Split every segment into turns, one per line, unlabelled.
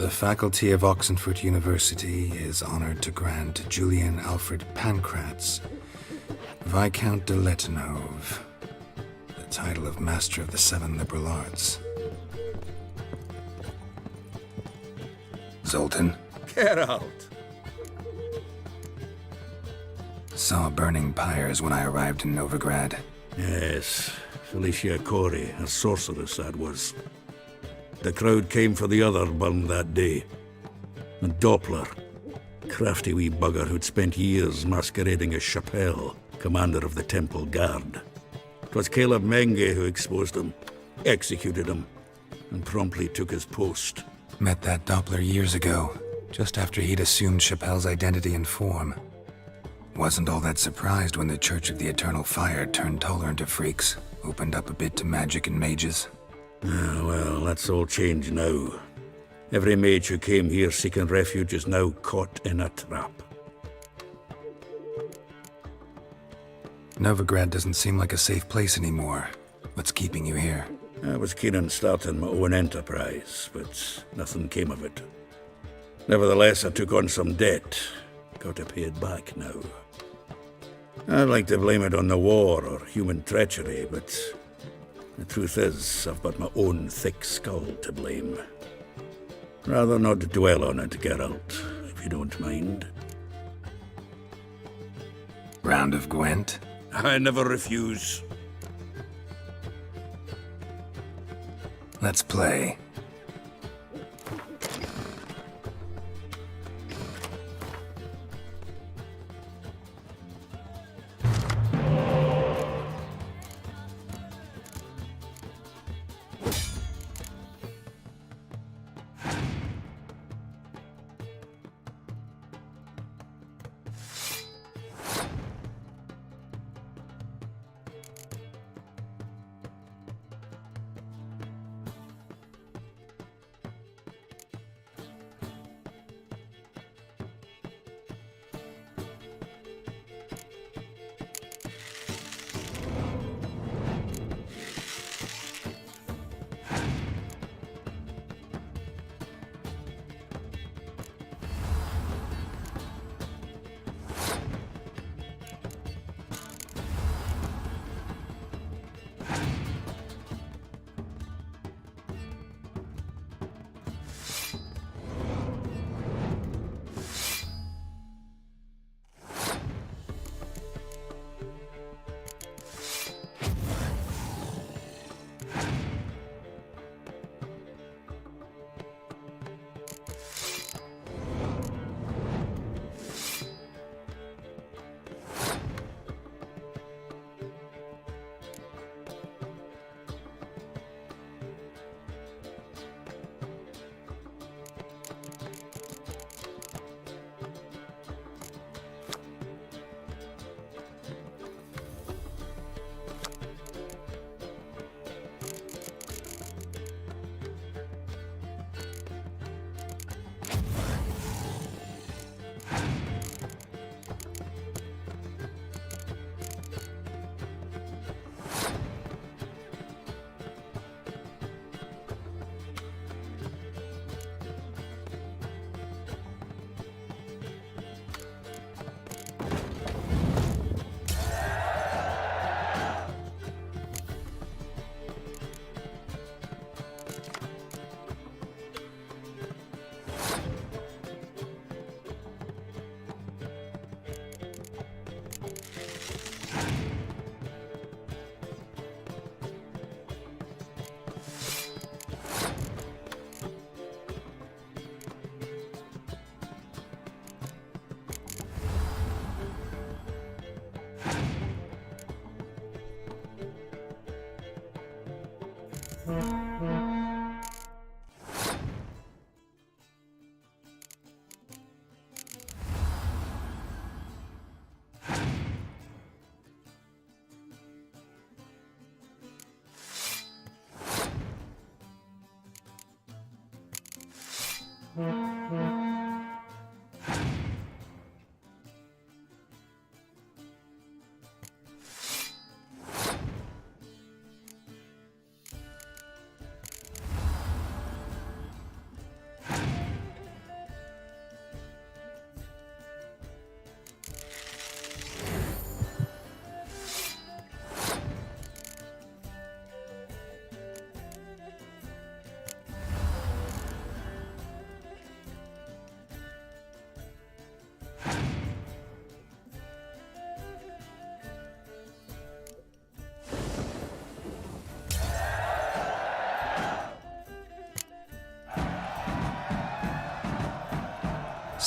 The faculty of Oxenford University is honored to grant Julian Alfred Pancratz, Viscount de Letenove, the title of Master of the Seven Liberal Arts. Zoltan?
Get out!
Saw burning pyres when I arrived in Novigrad.
Yes, Felicia Corey, a sorceress that was. The crowd came for the other bum that day. And Doppler, crafty wee bugger who'd spent years masquerading as Chappelle, commander of the Temple Guard. 'Twas Caleb Menge who exposed him, executed him, and promptly took his post.
Met that Doppler years ago, just after he'd assumed Chappelle's identity and form. Wasn't all that surprised when the Church of the Eternal Fire turned tolerant of freaks, opened up a bit to magic and mages.
Ah, well, that's all changed now. Every mage who came here seeking refuge is now caught in a trap.
Novigrad doesn't seem like a safe place anymore. What's keeping you here?
I was keen on starting my own enterprise, but nothing came of it. Nevertheless, I took on some debt. Got to pay it back now. I'd like to blame it on the war or human treachery, but the truth is, I've got my own thick skull to blame. Rather not dwell on it, Geralt, if you don't mind.
Round of Gwent?
I never refuse.
Let's play.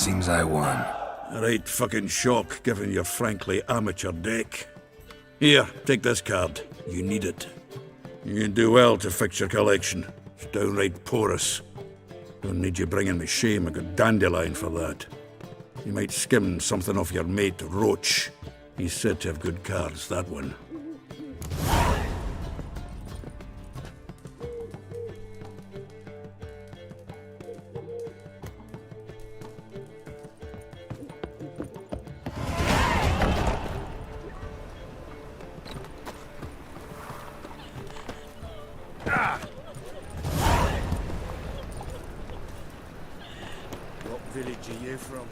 seems I won.
A right fucking shock, given your frankly amateur deck. Here, take this card. You need it. You do well to fix your collection. It's downright porous. Don't need you bringing me shame. I got dandelion for that. You might skim something off your mate, Roach. He's said to have good cards, that one.
What village are you from?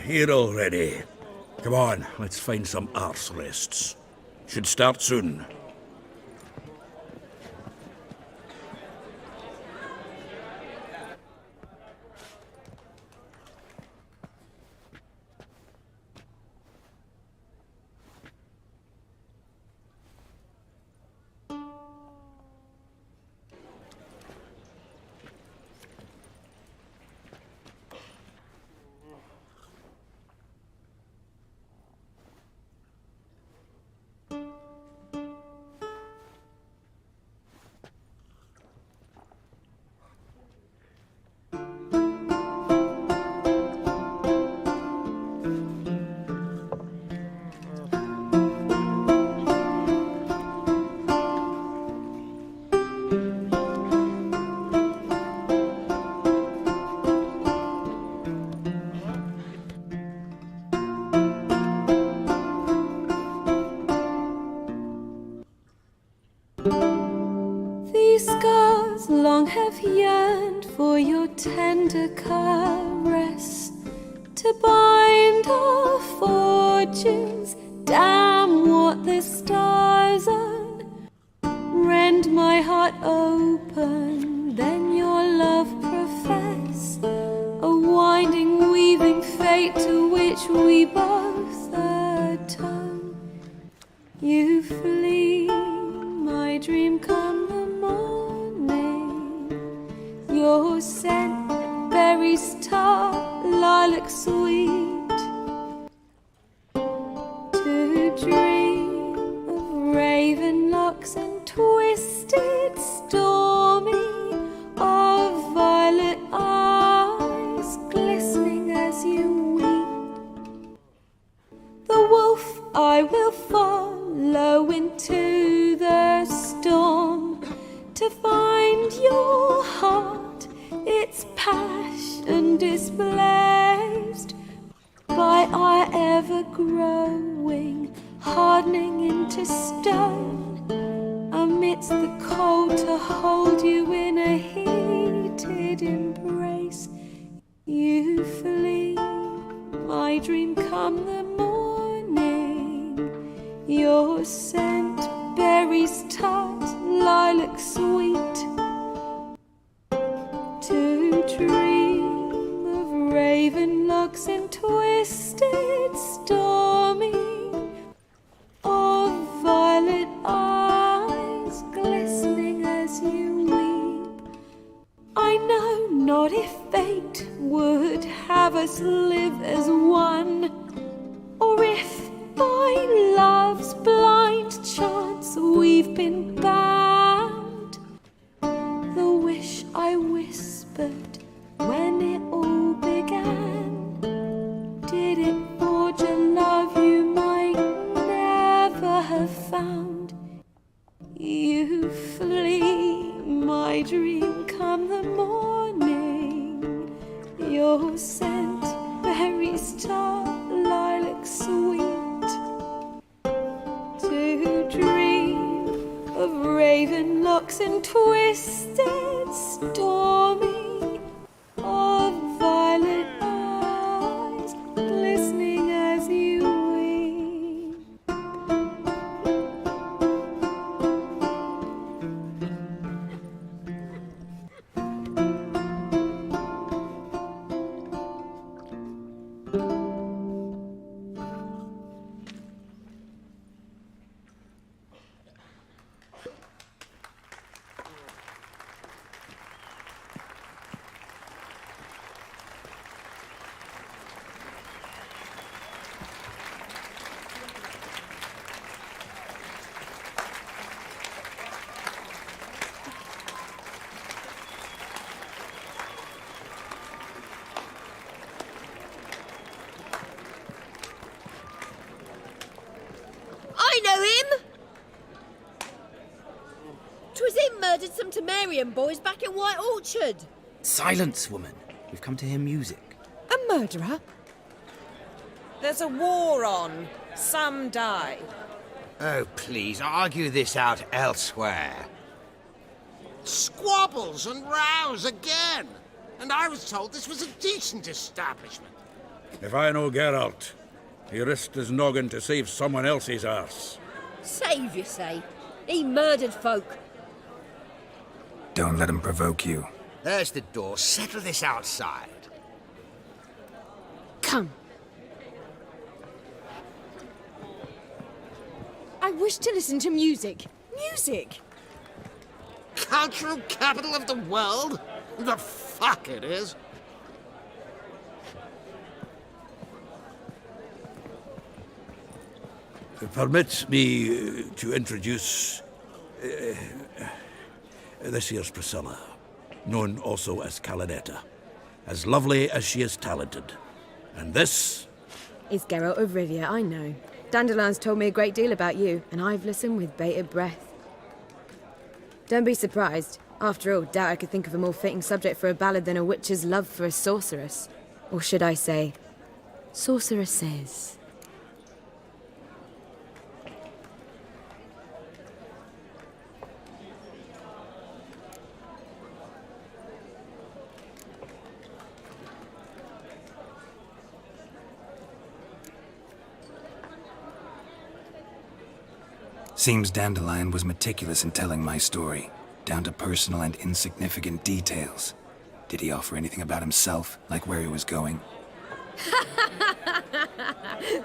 Here already. Come on, let's find some arse rests. Should start soon.
These scars long have yearned for your tender caress, to bind our fortunes. Damn what the stars own. Rend my heart open, then your love profess, a winding, weaving fate to which we both atone. You flee, my dream come the morning. Your scent, berries tart, lilac sweet. To dream of raven locks and twisted, stormy, of violet eyes glistening as you weep. The wolf I will follow into the storm, to find your heart, its passion displaced by our ever-growing, hardening into stone, amidst the cold to hold you in a heated embrace. You flee, my dream come the morning. Your scent, berries tart, lilac sweet. To dream of raven locks and twisted stormy, of violet eyes glistening as you weep. I know not if fate would have us live as one, or if by love's blind chance we've been bound. The wish I whispered when it all began, did it forge a love you might never have found? You flee, my dream, come the morning. Your scent, berries tart, lilac sweet. To dream of raven locks and twisted stormy, of violet eyes glistening as you weep.
I know him! 'Twas him murdered some Temerian boys back in White Orchard.
Silence, woman. We've come to hear music.
A murderer?
There's a war on. Some die.
Oh, please, argue this out elsewhere.
Squabbles and rows again. And I was told this was a decent establishment.
If I know Geralt, he risked his noggin to save someone else's arse.
Save, you say? He murdered folk.
Don't let him provoke you.
There's the door. Settle this outside.
Come. I wish to listen to music.
Music!
Cultural capital of the world? The fuck it is.
Permit me to introduce this here's Priscilla, known also as Calinetta, as lovely as she is talented. And this
Is Geralt of Rivia, I know. Dandelion's told me a great deal about you, and I've listened with bated breath. Don't be surprised. After all, doubt I could think of a more fitting subject for a ballad than a witch's love for a sorceress. Or should I say, sorceresses.
Seems Dandelion was meticulous in telling my story, down to personal and insignificant details. Did he offer anything about himself, like where he was going?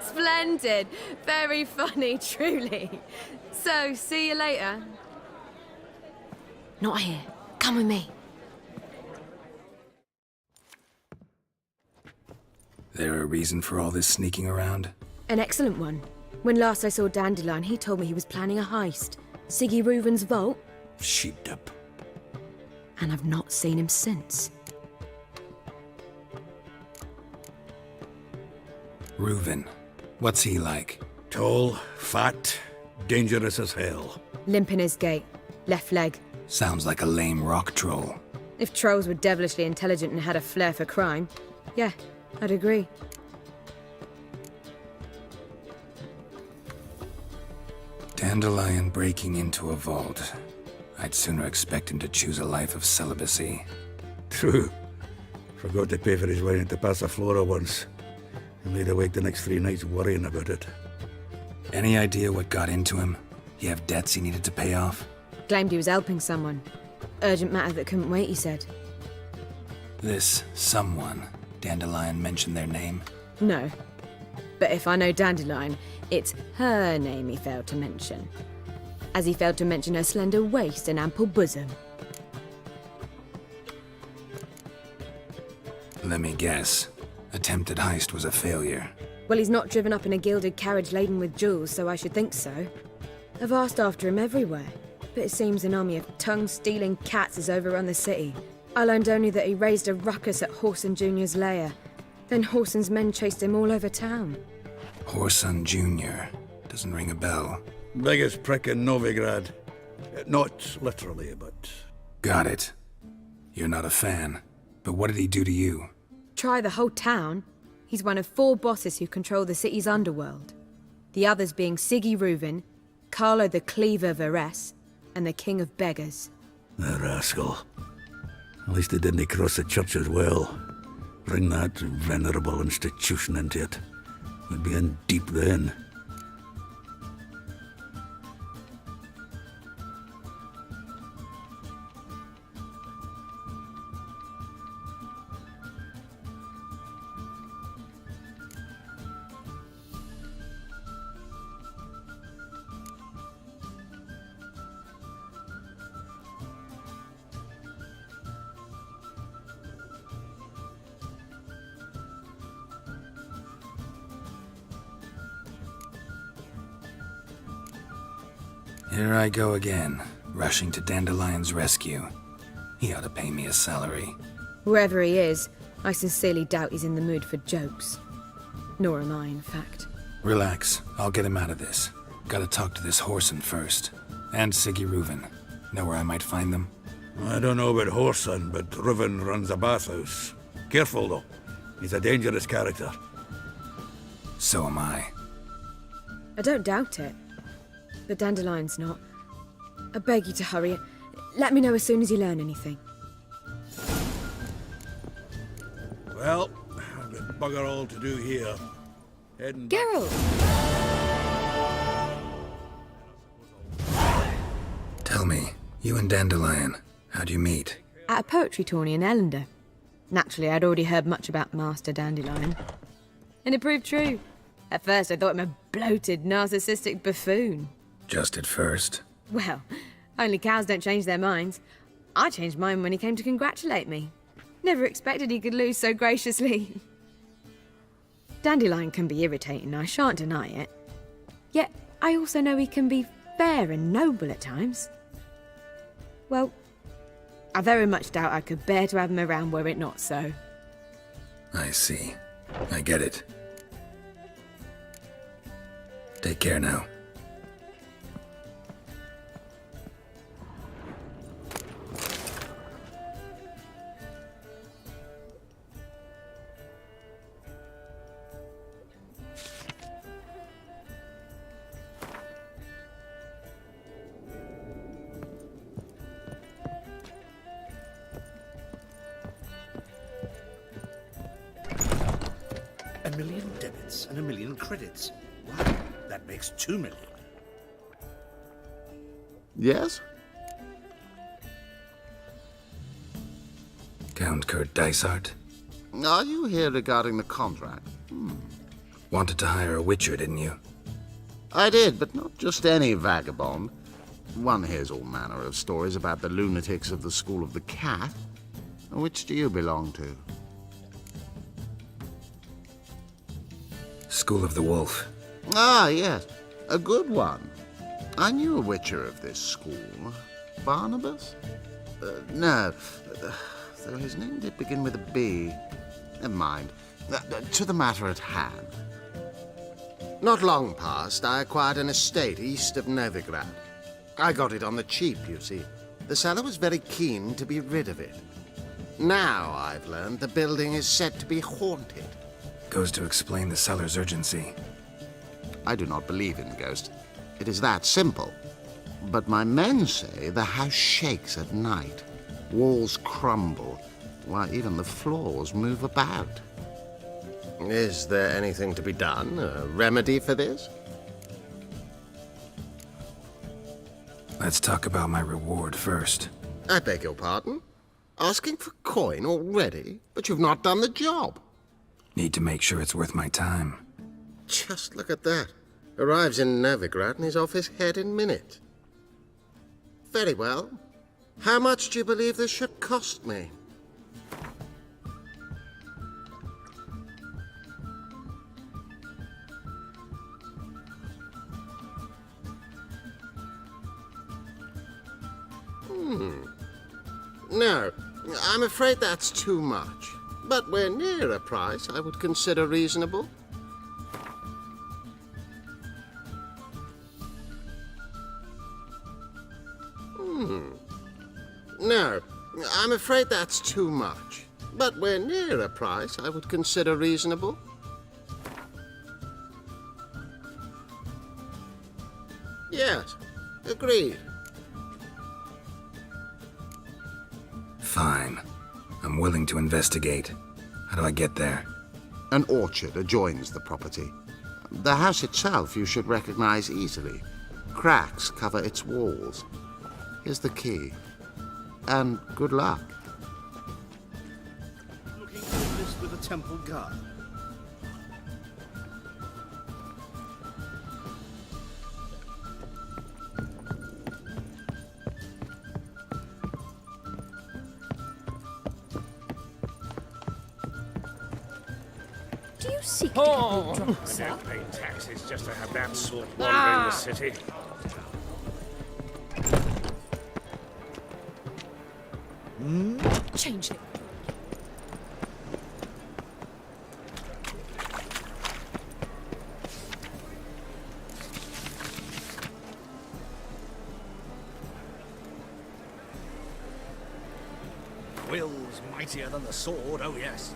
Splendid. Very funny, truly. So, see you later. Not here. Come with me.
There a reason for all this sneaking around?
An excellent one. When last I saw Dandelion, he told me he was planning a heist. Siggy Reuven's vault.
sheep-dip.
And I've not seen him since.
Reuven. What's he like?
Tall, fat, dangerous as hell.
Limp in his gait. Left leg.
Sounds like a lame rock troll.
If trolls were devilishly intelligent and had a flair for crime, yeah, I'd agree.
Dandelion breaking into a vault. I'd sooner expect him to choose a life of celibacy.
True. Forgot to pay for his wine at the Passiflora once. He made awake the next 3 nights worrying about it.
Any idea what got into him? He have debts he needed to pay off?
Claimed he was helping someone. Urgent matter that couldn't wait, he said.
This someone, Dandelion mentioned their name?
No. But if I know Dandelion, it's her name he failed to mention. As he failed to mention her slender waist and ample bosom.
Let me guess. Attempted heist was a failure.
Well, he's not driven up in a gilded carriage laden with jewels, so I should think so. I've asked after him everywhere, but it seems an army of tongue-stealing cats has overrun the city. I learned only that he raised a ruckus at Horson Jr.'s lair. Then Horson's men chased him all over town.
Horson Jr. Doesn't ring a bell.
Biggest prick in Novigrad. Not literally, but...
Got it. You're not a fan. But what did he do to you?
Try the whole town. He's one of 4 bosses who control the city's underworld. The others being Siggy Reuven, Carlo the Cleaver Varese, and the King of Beggars.
The rascal. At least he didn't cross the church as well. Bring that venerable institution into it. We'd be in deep then.
Here I go again, rushing to Dandelion's rescue. He ought to pay me a salary.
Wherever he is, I sincerely doubt he's in the mood for jokes. Nor am I, in fact.
Relax, I'll get him out of this. Gotta talk to this Horson first. And Siggy Reuven. Know where I might find them?
I don't know about Horson, but Reuven runs a bathhouse. Careful, though. He's a dangerous character.
So am I.
I don't doubt it. But Dandelion's not. I beg you to hurry. Let me know as soon as you learn anything.
Well, I've got bugger all to do here. Heading back-
Geralt!
Tell me, you and Dandelion, how'd you meet?
At a poetry tourney in Ellender. Naturally, I'd already heard much about Master Dandelion. And it proved true. At first, I thought him a bloated, narcissistic buffoon.
Just at first.
Well, only cows don't change their minds. I changed mine when he came to congratulate me. Never expected he could lose so graciously. Dandelion can be irritating, I shan't deny it. Yet, I also know he can be fair and noble at times. Well, I very much doubt I could bear to have him around were it not so.
I see. I get it. Take care now.
A million debits and a million credits. Wow, that makes 2 million.
Yes?
Count Kurt Dysart?
Are you here regarding the contract?
Wanted to hire a witcher, didn't you?
I did, but not just any vagabond. One hears all manner of stories about the lunatics of the School of the Cat. Which do you belong to?
School of the Wolf.
Ah, yes. A good one. I knew a witcher of this school. Barnabas? No. Though his name did begin with a B. Never mind. To the matter at hand. Not long past, I acquired an estate east of Novigrad. I got it on the cheap, you see. The seller was very keen to be rid of it. Now, I've learned, the building is said to be haunted.
Goes to explain the seller's urgency.
I do not believe in ghosts. It is that simple. But my men say the house shakes at night. Walls crumble, while even the floors move about. Is there anything to be done? A remedy for this?
Let's talk about my reward first.
I beg your pardon? Asking for coin already? But you've not done the job.
Need to make sure it's worth my time.
Just look at that. Arrives in Novigrad and is off his head in minutes. Very well. How much do you believe this should cost me? No, I'm afraid that's too much. But we're near a price I would consider reasonable. No, I'm afraid that's too much. But we're near a price I would consider reasonable. Yes, agreed.
Fine. I'm willing to investigate. How do I get there?
An orchard adjoins the property. The house itself you should recognize easily. Cracks cover its walls. Here's the key. And good luck.
Looking for this with a temple guard.
Do you seek to
Oh,
have your drops
I
up?
don't pay taxes just to have that sort wandering the city.
Change it.
Will's mightier than the sword, oh yes.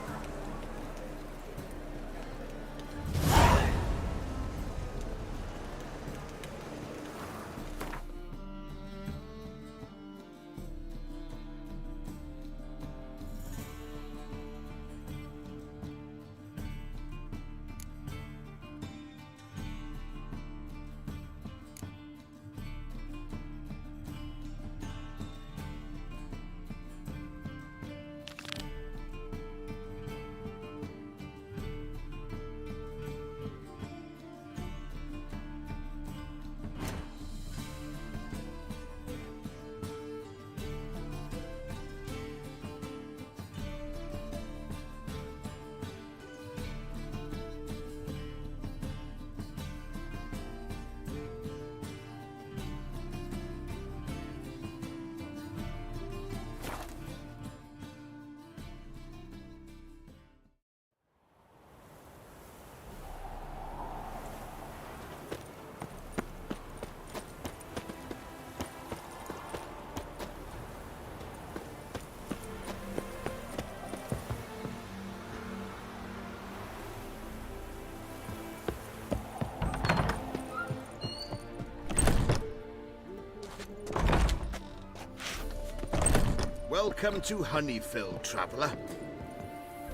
Welcome to Honeyfield, traveller.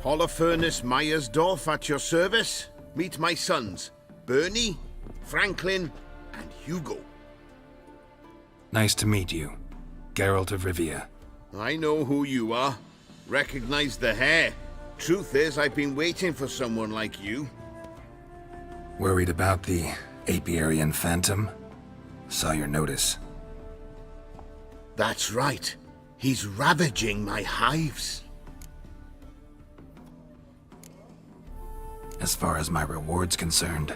Holofernes Meyersdorf at your service. Meet my sons, Bernie, Franklin, and Hugo.
Nice to meet you. Geralt of Rivia.
I know who you are. Recognize the hair. Truth is, I've been waiting for someone like you.
Worried about the Apiarian Phantom? Saw your notice.
That's right. He's ravaging my hives.
As far as my reward's concerned,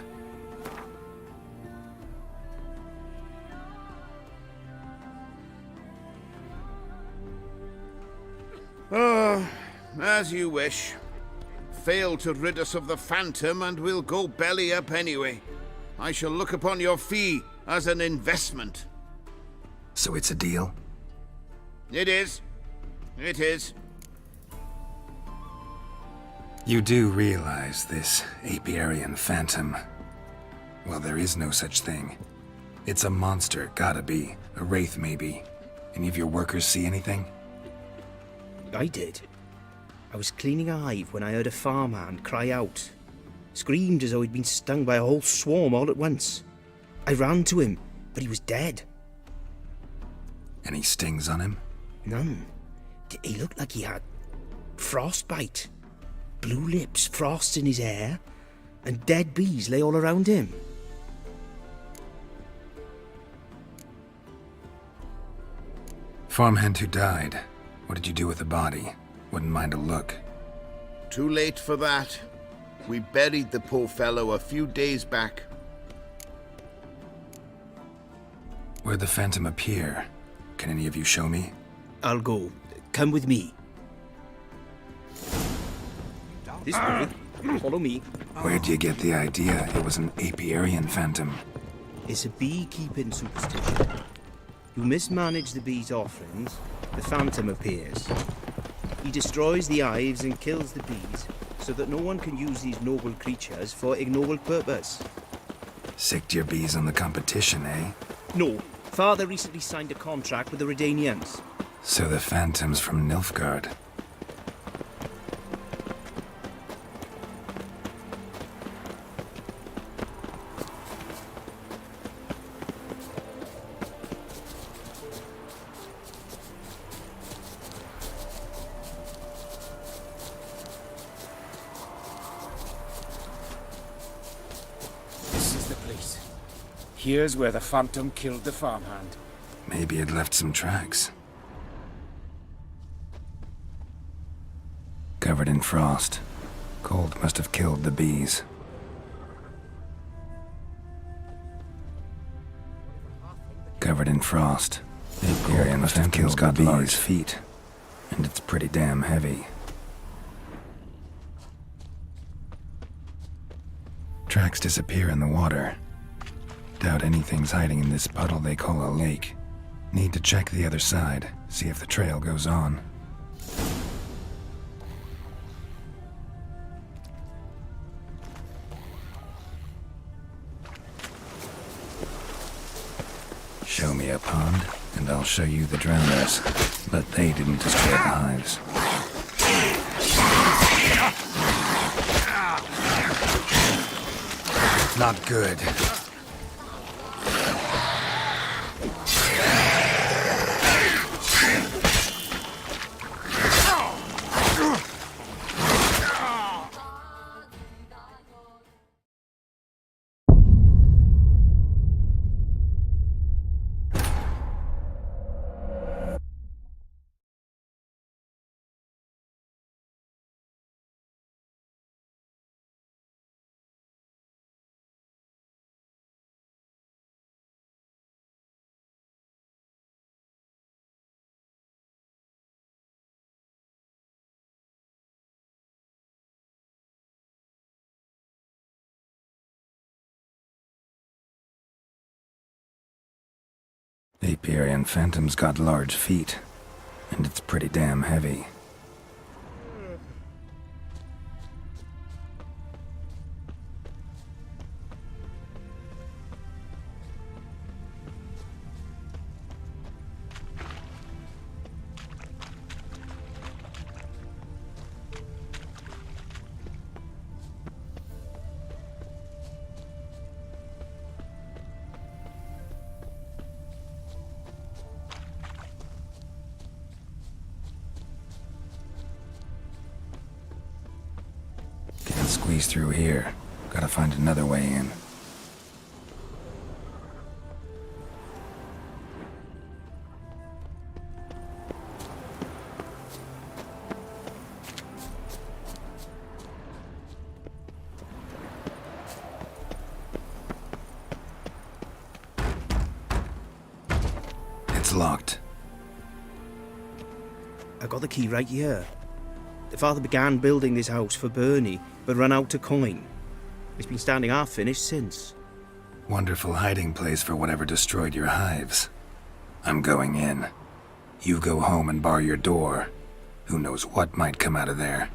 As you wish. Fail to rid us of the Phantom and we'll go belly up anyway. I shall look upon your fee as an investment.
so it's a deal?
It is. It is.
You do realize this Apiarian Phantom? Well, there is no such thing. It's a monster, gotta be. A wraith, maybe. Any of your workers see anything?
I did. I was cleaning a hive when I heard a farmhand cry out. Screamed as though he'd been stung by a whole swarm all at once. I ran to him, but he was dead.
Any stings on him?
None. He looked like he had frostbite. Blue lips, frost in his hair, and dead bees lay all around him.
Farmhand who died. What did you do with the body? Wouldn't mind a look.
Too late for that. We buried the poor fellow a few days back.
Where'd the phantom appear? Can any of you show me?
I'll go. Come with me. This way. Follow me.
Where'd you get the idea it was an apiarian phantom?
It's a beekeeping superstition. You mismanage the bees' offerings, the phantom appears. He destroys the hives and kills the bees, so that no one can use these noble creatures for ignoble purpose.
Sicked your bees on the competition, eh?
No. Father recently signed a contract with the REDengians.
So the phantom's from Nilfgaard.
This is the place. Here's where the phantom killed the farmhand.
Maybe it left some tracks. Covered in frost. Cold must have killed the bees. Covered in frost. The area must have killed the bees. Large feet. And it's pretty damn heavy. Tracks disappear in the water. Doubt anything's hiding in this puddle they call a lake. Need to check the other side, see if the trail goes on. Show me a pond, and I'll show you the drowners. But they didn't destroy the hives. Not good. Apiarian phantom's got large feet, and it's pretty damn heavy. Squeeze through here. Gotta find another way in. It's locked.
I got the key right here. The father began building this house for Bernie, but ran out of coin. It's been standing half finished since.
Wonderful hiding place for whatever destroyed your hives. I'm going in. You go home and bar your door. Who knows what might come out of there.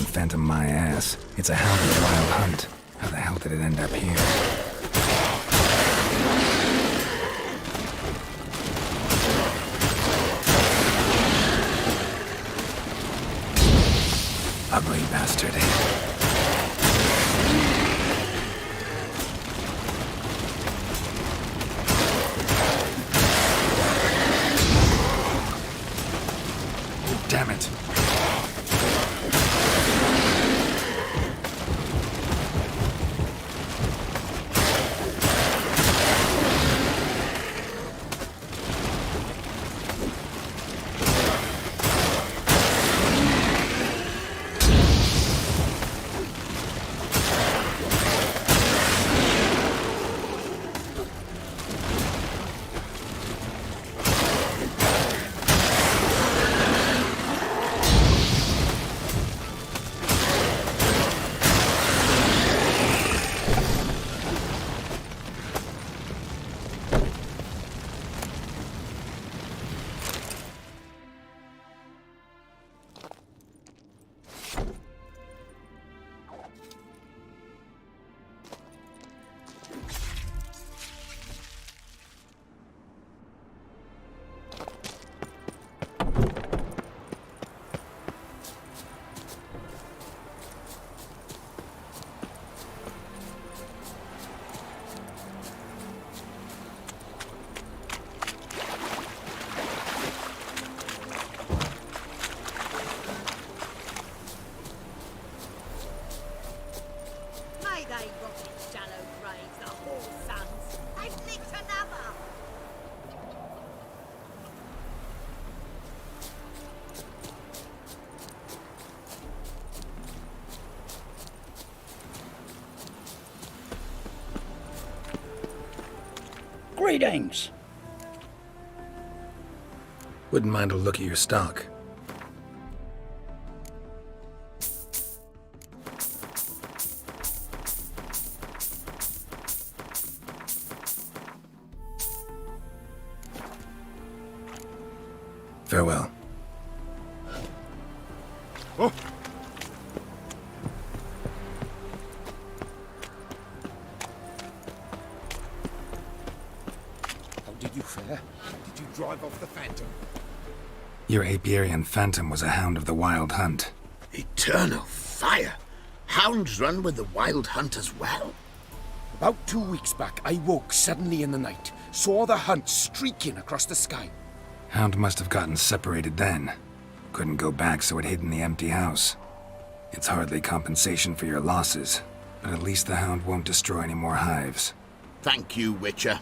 and phantom my ass. It's a hound of the wild hunt. How the hell did it end up here? Ugly bastard. Damn it.
Greetings.
Wouldn't mind a look at your stock. Farewell.
Oh. How did you fare? Did you drive off the Phantom?
Your apiarian Phantom was a hound of the wild hunt.
Eternal fire! Hounds run with the wild hunt as well.
About 2 weeks back, I woke suddenly in the night, saw the hunt streaking across the sky.
Hound must have gotten separated then. Couldn't go back, so it hid in the empty house. It's hardly compensation for your losses, but at least the hound won't destroy any more hives.
Thank you, Witcher.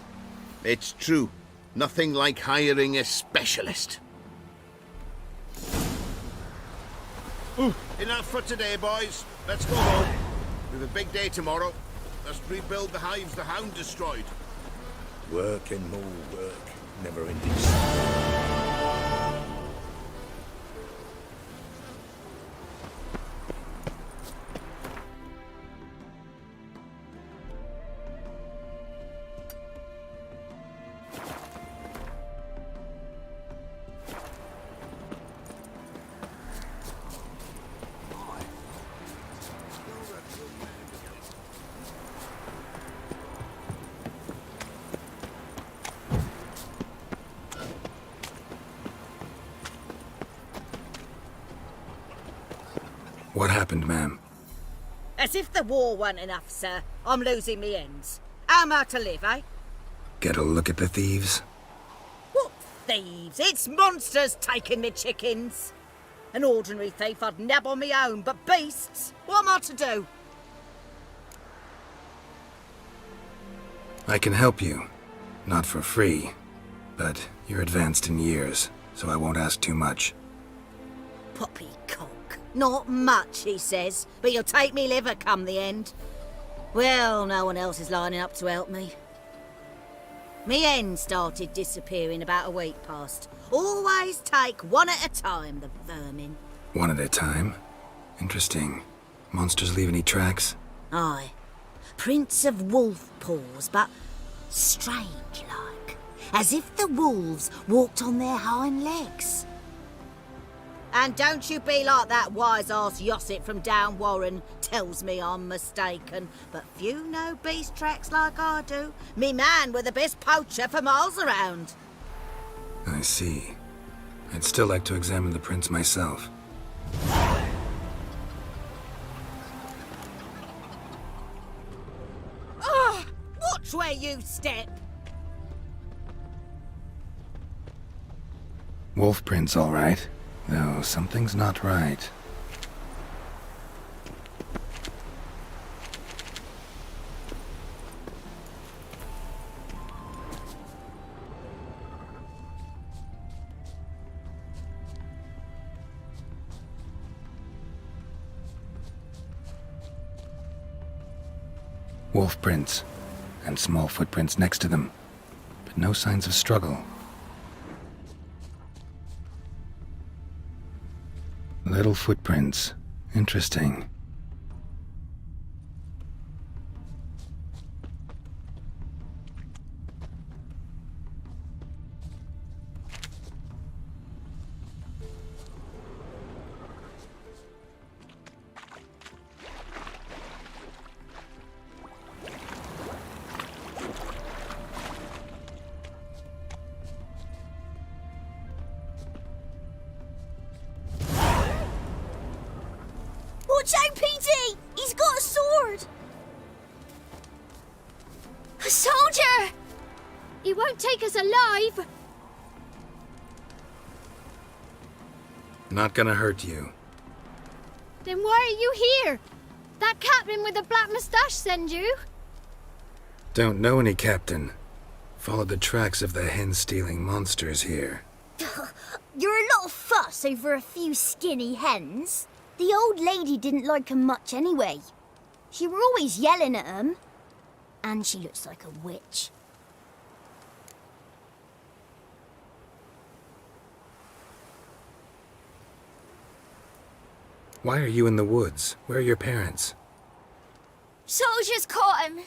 It's true. Nothing like hiring a specialist. Enough for today, boys. Let's go home. We have a big day tomorrow. Let's rebuild the hives the hound destroyed.
Work and more work. Never ending.
What happened, ma'am?
As if the war weren't enough, sir. I'm losing me ends. How am I to live, eh?
Get a look at the thieves?
What thieves? It's monsters taking me chickens. An ordinary thief I'd nab on me own, but beasts? What am I to do?
I can help you. Not for free, but you're advanced in years, so I won't ask too much.
Poppycock. Not much, he says, but you'll take me liver come the end. Well, no one else is lining up to help me. Me hen started disappearing about a week past. Always take one at a time, the vermin.
One at a time? Interesting. Monsters leave any tracks?
Aye. Prints of wolf paws, but strange-like. As if the wolves walked on their hind legs. And don't you be like that wise-ass Yossip from down Warren tells me I'm mistaken. But few know beast tracks like I do. Me man were the best poacher for miles around.
I see. I'd still like to examine the prints myself.
Oh, watch where you step.
Wolf prints, all right. Though something's not right. Wolf prints, and small footprints next to them, but no signs of struggle. Little footprints. Interesting.
Watch out, Petey! He's got a sword! A soldier! He won't take us alive!
Not gonna hurt you.
Then why are you here? That captain with the black moustache send you?
Don't know any captain. Followed the tracks of the hen-stealing monsters here.
You're a lot of fuss over a few skinny hens. The old lady didn't like 'em much anyway. She were always yelling at 'em. And she looks like a witch.
Why are you in the woods? Where are your parents?
Soldiers caught 'em.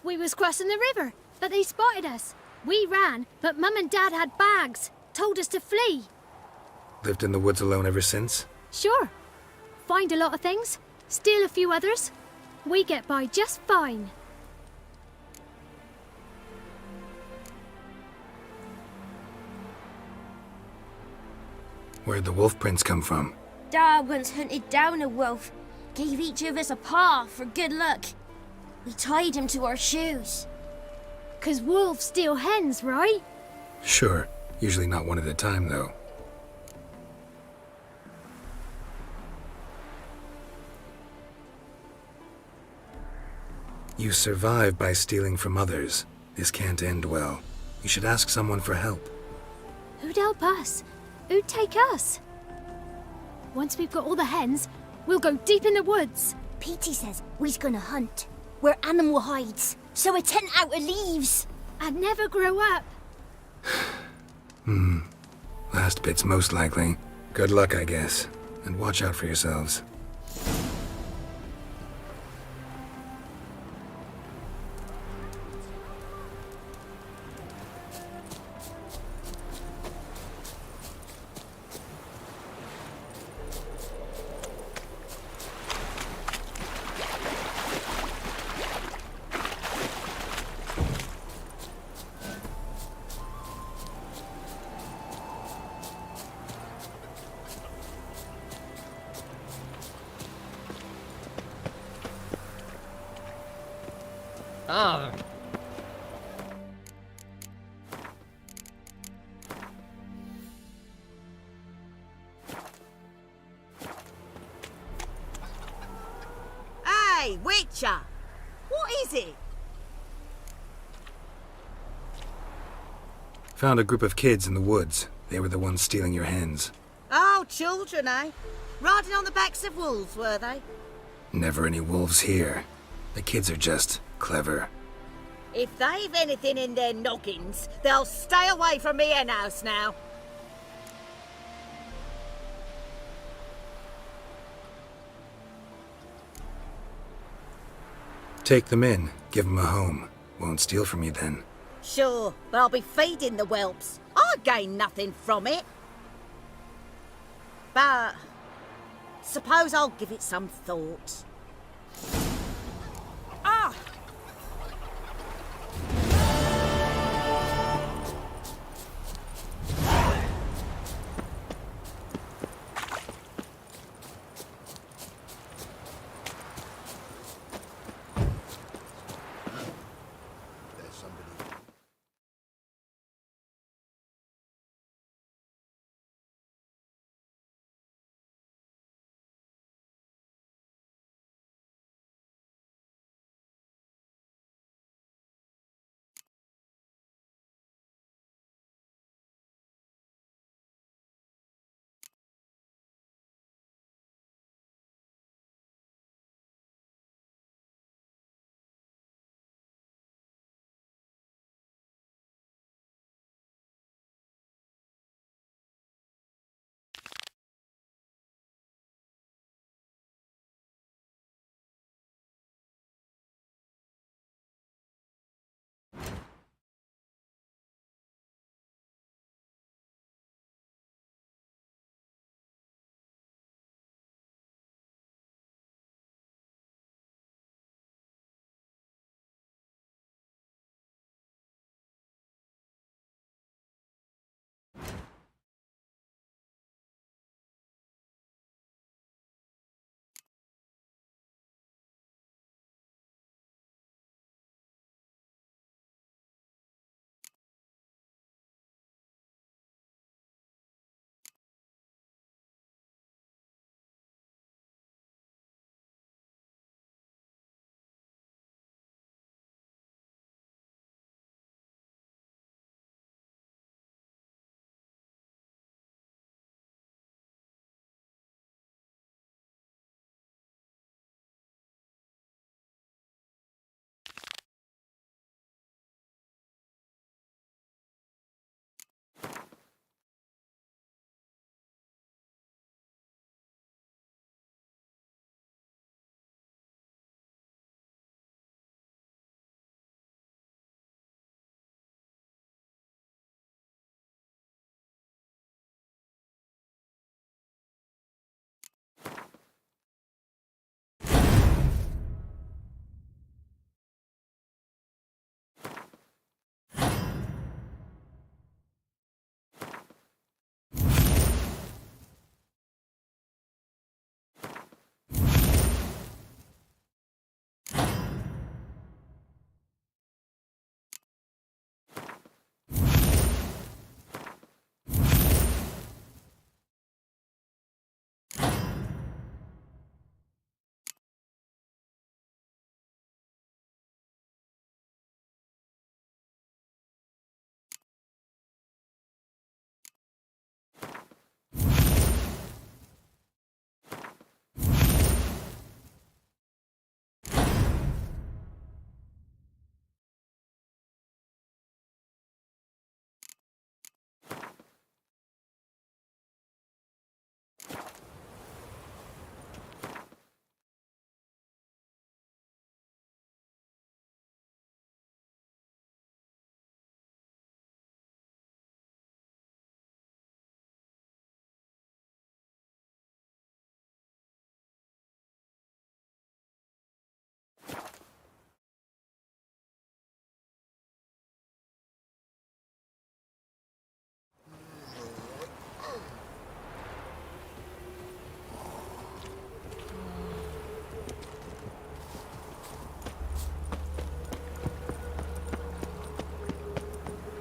We was crossing the river, but they spotted us. We ran, but Mum and Dad had bags. Told us to flee.
Lived in the woods alone ever since?
Sure. Find a lot of things, steal a few others. We get by just fine.
Where'd the wolf prints come from?
Dad once hunted down a wolf. Gave each of us a paw for good luck. We tied him to our shoes. 'Cause wolves steal hens, right?
Sure. Usually not one at a time, though. You survive by stealing from others. This can't end well. You should ask someone for help.
Who'd help us? Who'd take us? Once we've got all the hens, we'll go deep in the woods. Petey says we's gonna hunt. Where animal hides, so a tent out of leaves. And never grow up.
Last bit's most likely. Good luck, I guess. And watch out for yourselves.
Hey, Witcher! What is it?
Found a group of kids in the woods. They were the ones stealing your hens.
Oh, children, eh? Riding on the backs of wolves, were they?
Never any wolves here. The kids are just clever.
If they've anything in their noggins, they'll stay away from me hen house now.
Take them in. Give them a home. Won't steal from you then.
Sure, but I'll be feeding the whelps. I gain nothing from it. But suppose I'll give it some thought.
Ah!
There's somebody.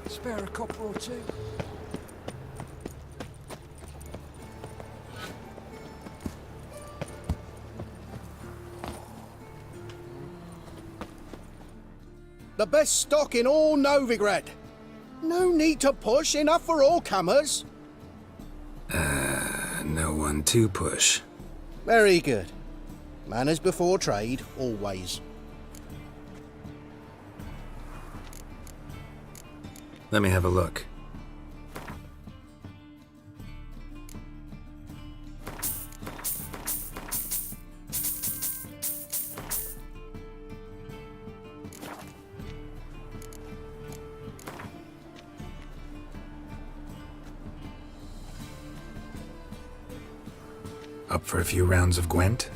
Spare a copper or two?
The best stock in all Novigrad. No need to push, enough for all comers.
No one to push.
Very good. Manners before trade, always.
Let me have a look. Up for a few rounds of Gwent?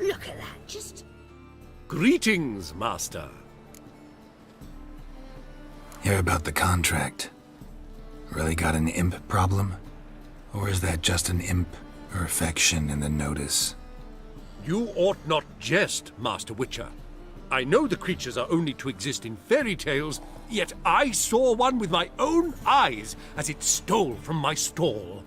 Look at that, just...
Greetings, Master.
Hear about the contract. Really got an imp problem? Or is that just an imp perfection in the notice?
You ought not jest, Master Witcher. I know the creatures are only to exist in fairy tales, yet I saw one with my own eyes as it stole from my stall.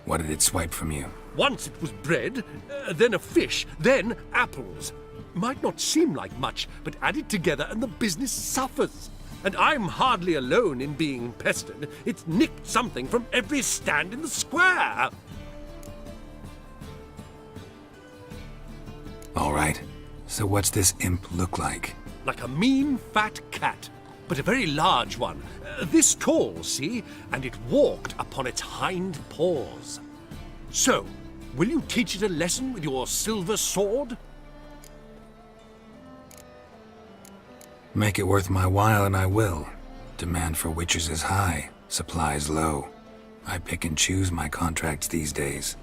What did it swipe from you?
Once it was bread, then a fish, then apples. Might not seem like much, but add it together and the business suffers. And I'm hardly alone in being pestered. It's nicked something from every stand in the square.
All right. So what's this imp look like?
Like a mean, fat cat, but a very large one. This tall, see? And it walked upon its hind paws. So, will you teach it a lesson with your silver sword?
Make it worth my while and I will. Demand for witchers is high, supplies low. I pick and choose my contracts these days.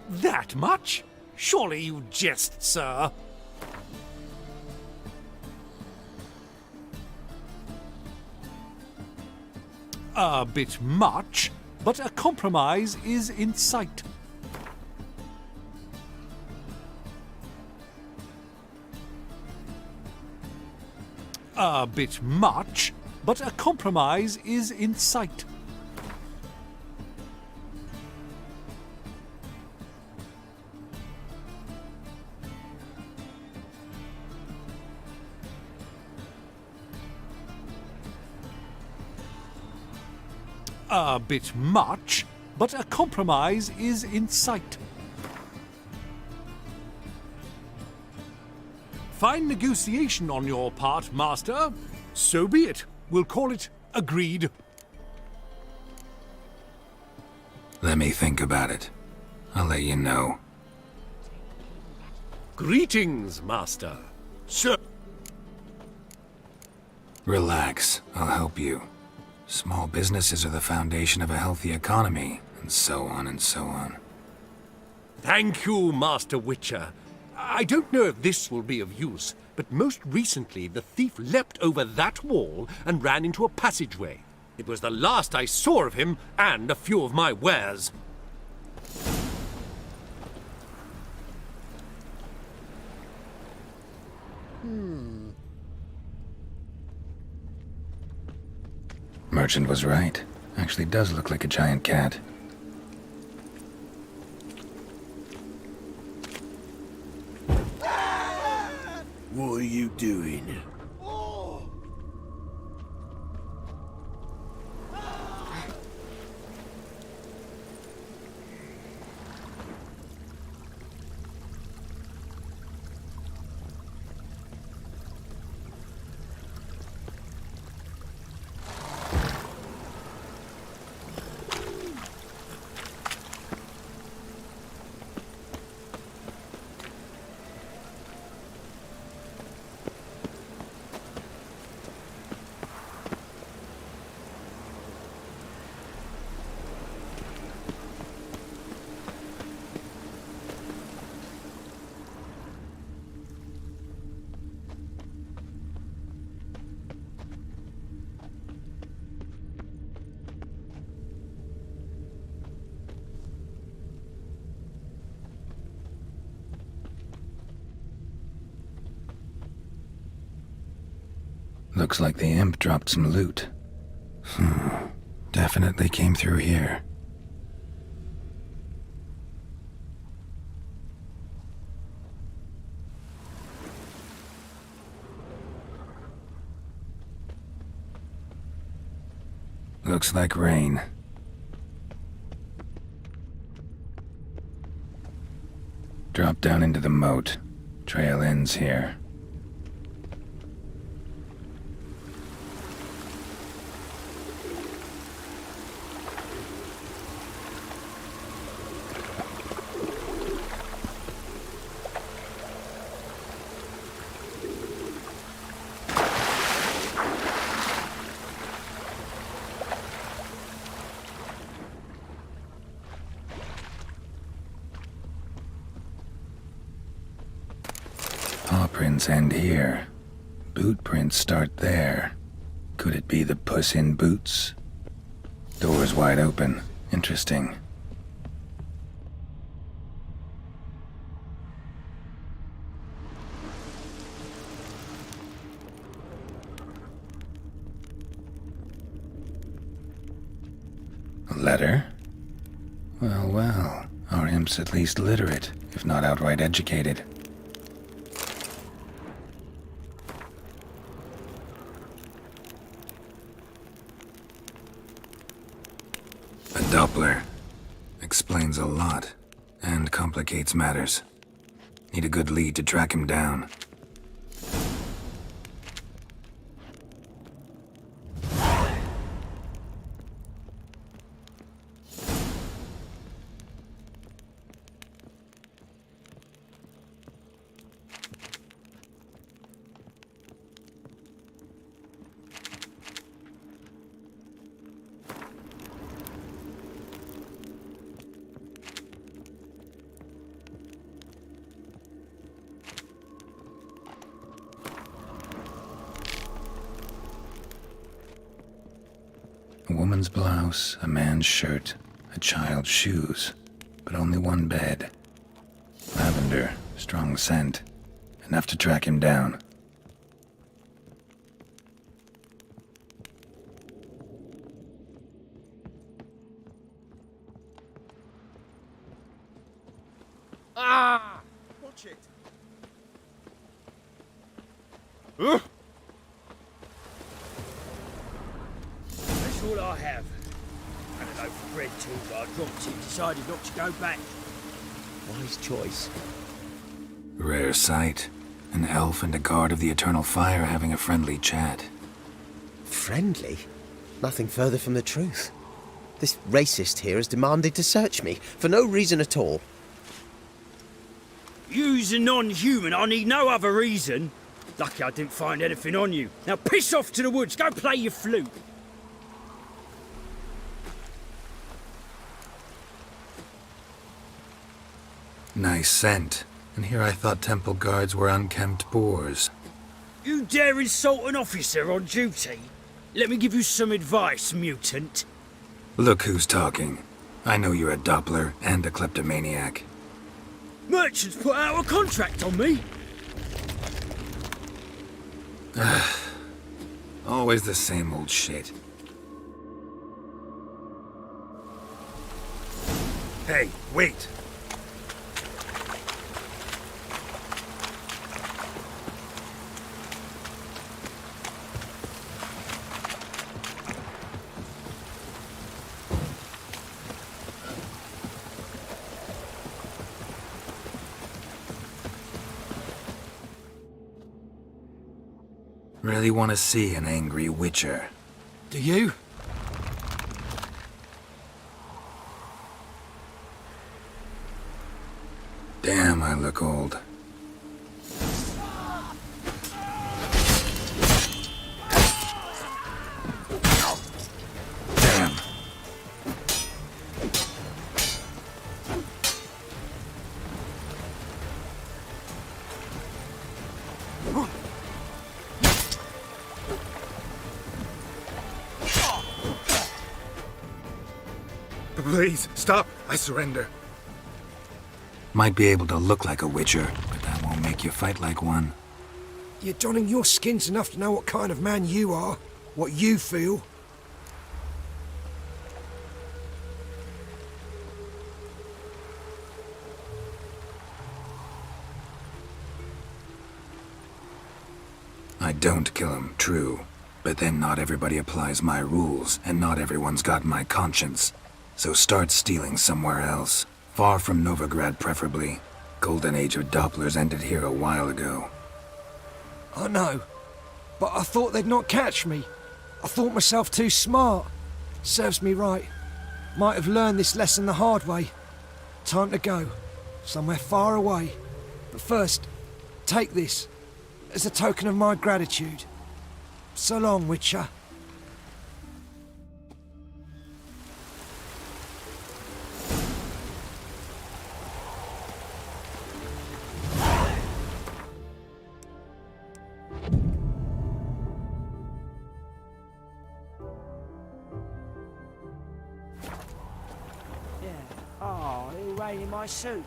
That much? Surely you jest, sir. A bit much, but a compromise is in sight. A bit much, but a compromise is in sight. A bit much, but a compromise is in sight. Fine negotiation on your part, Master. So be it. We'll call it agreed.
Let me think about it. I'll let you know.
Greetings, Master. Sir.
Relax. I'll help you. Small businesses are the foundation of a healthy economy, and so on and so on.
Thank you, Master Witcher. I don't know if this will be of use, but most recently the thief leapt over that wall and ran into a passageway. It was the last I saw of him and a few of my wares.
Merchant was right. Actually does look like a giant cat.
What are you doing?
Looks like the imp dropped some loot. Definitely came through here. Looks like rain. Drop down into the moat. Trail ends here. Footprints end here. Boot prints start there. Could it be the Puss in Boots? Doors wide open. Interesting. A letter? Well, well. Our imp's at least literate, if not outright educated. A Doppler. Explains a lot, and complicates matters. Need a good lead to track him down. A woman's blouse, a man's shirt, a child's shoes, but only one bed. Lavender, strong scent, enough to track him down.
Ah! Watch it. That's all I have. And a loaf of bread too, but I dropped it, decided not to go back. Wise choice.
Rare sight. An elf and a guard of the Eternal Fire having a friendly chat.
Friendly? Nothing further from the truth. This racist here has demanded to search me, for no reason at all.
You's a non-human, I need no other reason. Lucky I didn't find anything on you. Now piss off to the woods, go play your flute.
Nice scent. And here I thought temple guards were unkempt boors.
You dare insult an officer on duty? Let me give you some advice, mutant.
Look who's talking. I know you're a Doppler and a kleptomaniac.
Merchants put out a contract on me.
Always the same old shit.
Hey, wait!
Really want to see an angry witcher.
Do you?
Damn, I look old. Damn.
Please, stop! I surrender.
Might be able to look like a witcher, but that won't make you fight like one.
You're donning your skins enough to know what kind of man you are, what you feel.
I don't kill him, true. But then not everybody applies my rules, and not everyone's got my conscience. So start stealing somewhere else. Far from Novigrad, preferably. Golden age of Dopplers ended here a while ago.
I know, but I thought they'd not catch me. I thought myself too smart. Serves me right. Might have learned this lesson the hard way. Time to go. Somewhere far away. But first, take this, as a token of my gratitude. So long, Witcher. Yeah. Oh, it'll rain in my soup.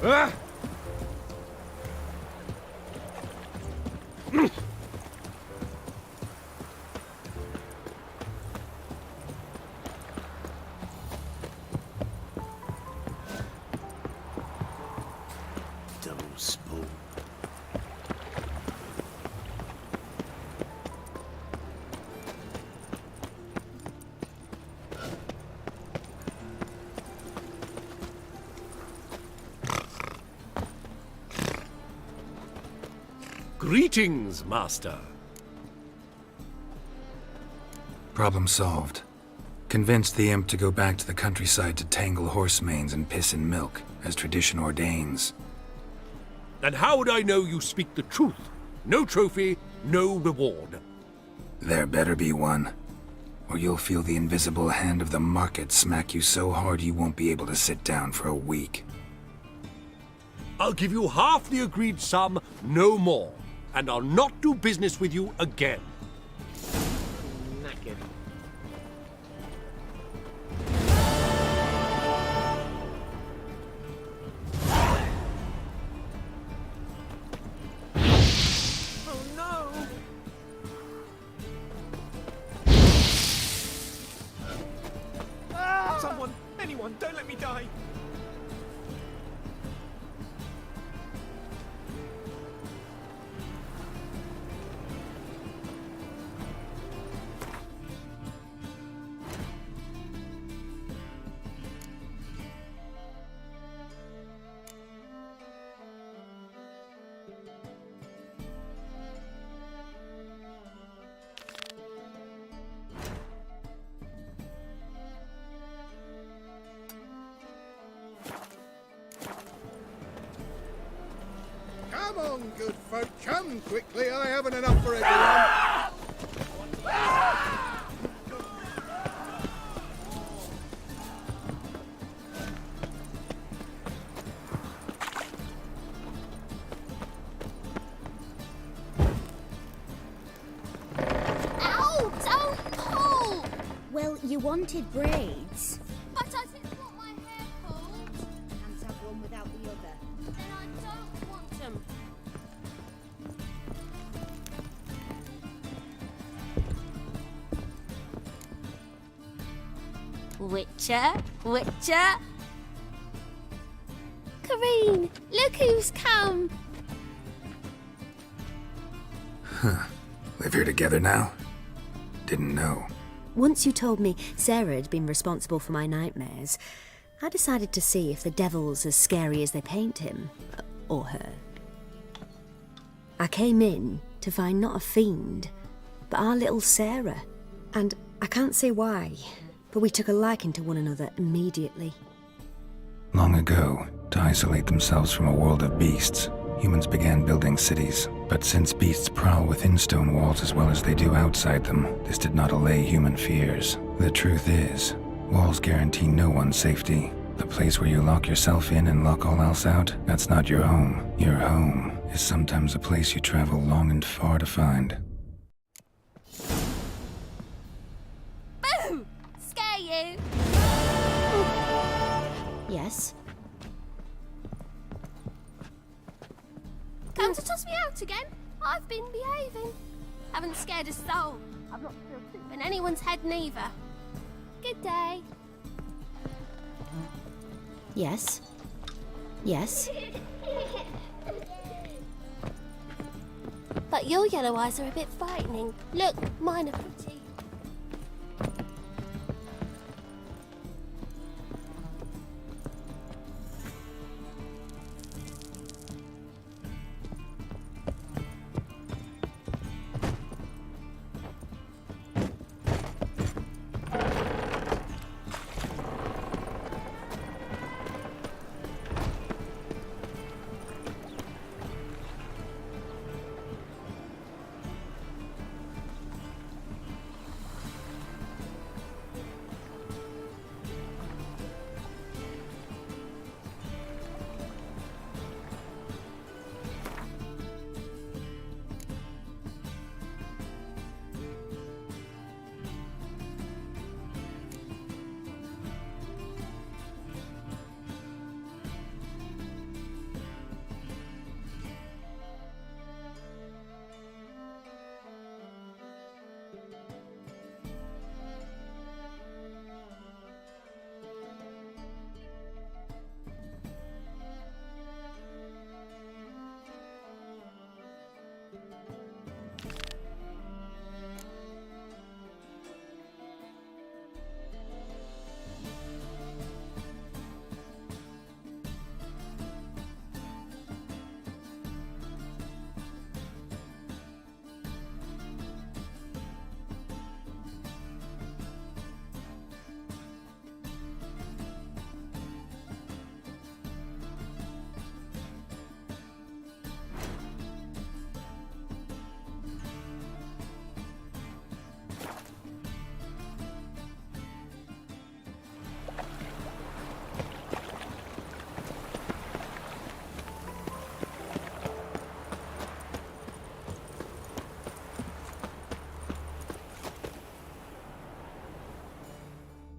Ah!
Double spoon.
Greetings, Master.
Problem solved. Convinced the imp to go back to the countryside to tangle horse manes and piss in milk, as tradition ordains.
And how would I know you speak the truth? No trophy, no reward.
There better be one, or you'll feel the invisible hand of the market smack you so hard you won't be able to sit down for a week.
I'll give you half the agreed sum, no more. And I'll not do business with you again.
Knackered. Oh no! Someone, anyone, don't let me die!
Come on, good folk, come quickly. I haven't enough for everyone.
Ow! Don't pull!
Well, you wanted braids.
But I didn't want my hair pulled.
Can't have one without the other.
Then I don't want them.
Witcher, Witcher. Kareen, look who's come.
Huh. Live here together now? Didn't know.
Once you told me Sarah had been responsible for my nightmares, I decided to see if the devil's as scary as they paint him. Or her. I came in to find not a fiend, but our little Sarah. And I can't say why, but we took a liking to one another immediately.
Long ago, to isolate themselves from a world of beasts, humans began building cities. But since beasts prowl within stone walls as well as they do outside them, this did not allay human fears. The truth is, walls guarantee no one's safety. The place where you lock yourself in and lock all else out, that's not your home. Your home is sometimes a place you travel long and far to find.
Boo! Scare you.
Yes?
Come to toss me out again? I've been behaving. Haven't scared a soul. I've not spilled soup in anyone's head neither. Good day.
Yes? Yes?
But your yellow eyes are a bit frightening. Look, mine are pretty.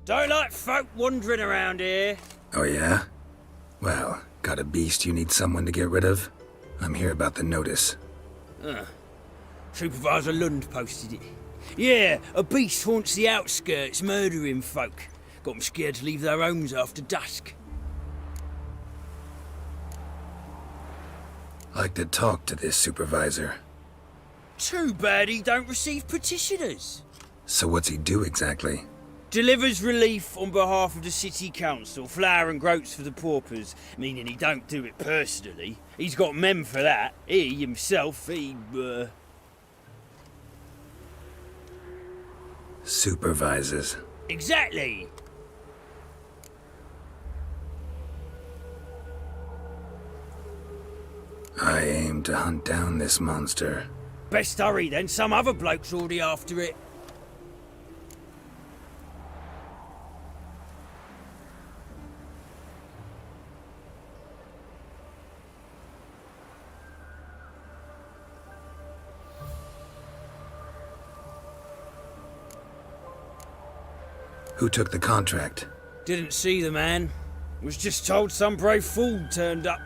Don't like folk wandering around here.
Oh yeah? Well, got a beast you need someone to get rid of? I'm here about the notice.
Supervisor Lund posted it. Yeah, a beast haunts the outskirts, murdering folk. Got them scared to leave their homes after dusk.
Like to talk to this supervisor.
Too bad he don't receive petitioners.
So what's he do exactly?
Delivers relief on behalf of the city council, flour and groats for the paupers, meaning he don't do it personally. He's got men for that. He himself,
Supervises.
Exactly.
I aim to hunt down this monster.
Best hurry then, some other bloke's already after it.
Who took the contract?
Didn't see the man. Was just told some brave fool turned up.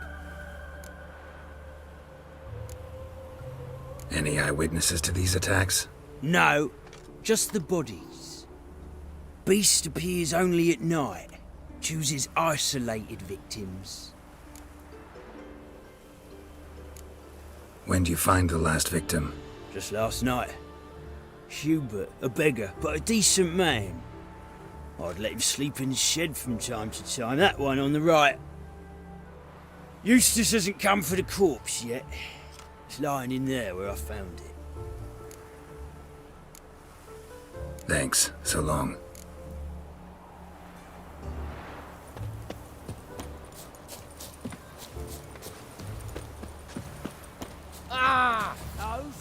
Any eyewitnesses to these attacks?
No, just the bodies. Beast appears only at night. Chooses isolated victims.
When do you find the last victim?
Just last night. Hubert, a beggar, but a decent man. I'd let him sleep in the shed from time to time, that one on the right. Eustace hasn't come for the corpse yet. It's lying in there where I found it.
Thanks. So long.
Ah! No!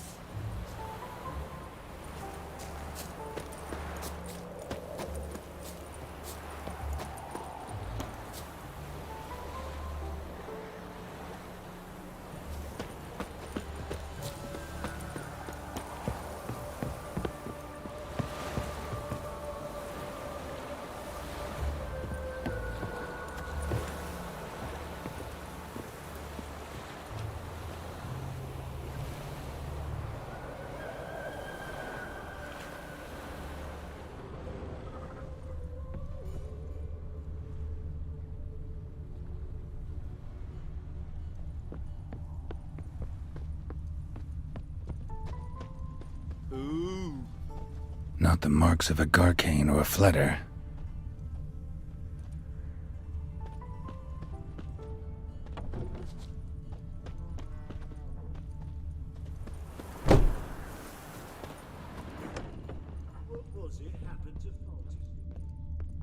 Not the marks of a garcane or a fletter.